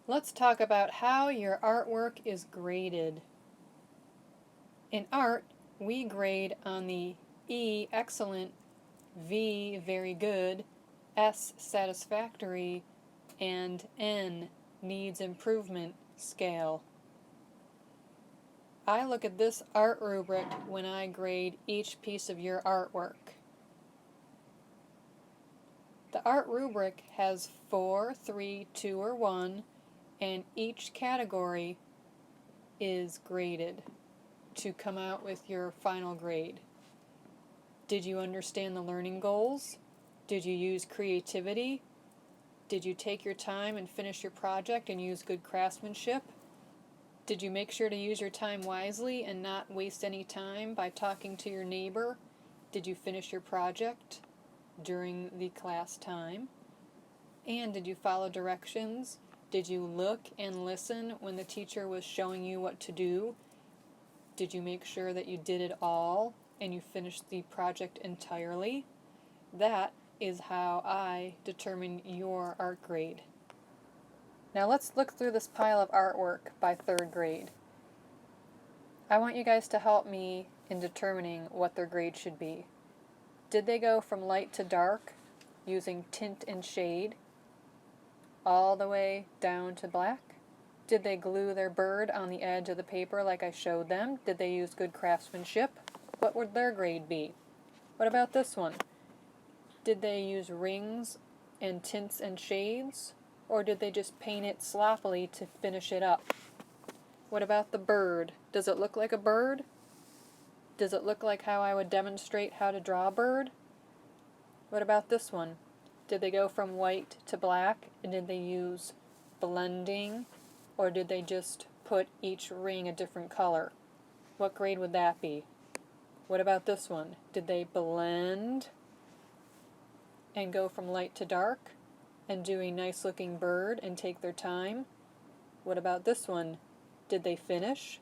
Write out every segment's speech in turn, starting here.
Let's talk about how your artwork is graded. In art, we grade on the E, excellent, V, very good, S, satisfactory, and N, needs improvement scale. I look at this art rubric when I grade each piece of your artwork. The art rubric has 4, 3, 2, or 1, and each category is graded to come out with your final grade. Did you understand the learning goals? Did you use creativity? Did you take your time and finish your project and use good craftsmanship? Did you make sure to use your time wisely and not waste any time by talking to your neighbor? Did you finish your project during the class time? And did you follow directions? Did you look and listen when the teacher was showing you what to do? Did you make sure that you did it all and you finished the project entirely? That is how I determine your art grade. Now let's look through this pile of artwork by third grade. I want you guys to help me in determining what their grade should be. Did they go from light to dark using tint and shade all the way down to black? Did they glue their bird on the edge of the paper like I showed them? Did they use good craftsmanship? What would their grade be? What about this one? Did they use rings and tints and shades? Or did they just paint it sloppily to finish it up? What about the bird? Does it look like a bird? Does it look like how I would demonstrate how to draw a bird? What about this one? Did they go from white to black, and did they use blending, or did they just put each ring a different color? What grade would that be? What about this one? Did they blend and go from light to dark and do a nice looking bird and take their time? What about this one? Did they finish?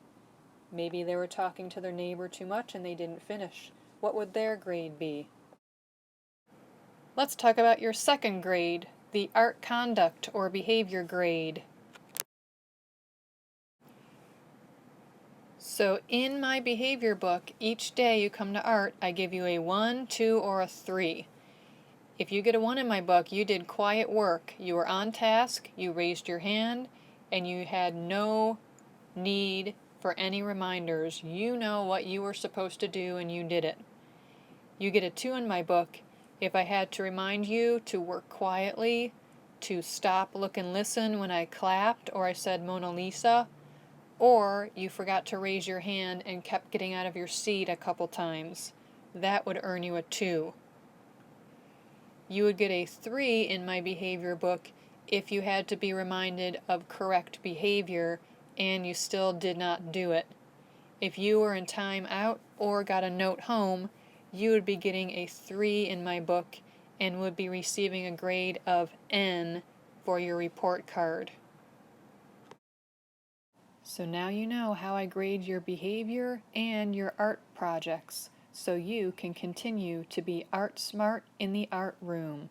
Maybe they were talking to their neighbor too much and they didn't finish. What would their grade be? Let's talk about your second grade, the art conduct or behavior grade. So in my behavior book, each day you come to art, I give you a 1, 2, or a 3. If you get a 1 in my book, you did quiet work. You were on task, you raised your hand, and you had no need for any reminders. You know what you were supposed to do and you did it. You get a 2 in my book if I had to remind you to work quietly, to stop, look, and listen when I clapped or I said Mona Lisa, or you forgot to raise your hand and kept getting out of your seat a couple times. That would earn you a 2. You would get a 3 in my behavior book if you had to be reminded of correct behavior and you still did not do it. If you were in time out or got a note home, you would be getting a 3 in my book and would be receiving a grade of N for your report card. So now you know how I grade your behavior and your art projects, so you can continue to be art smart in the art room.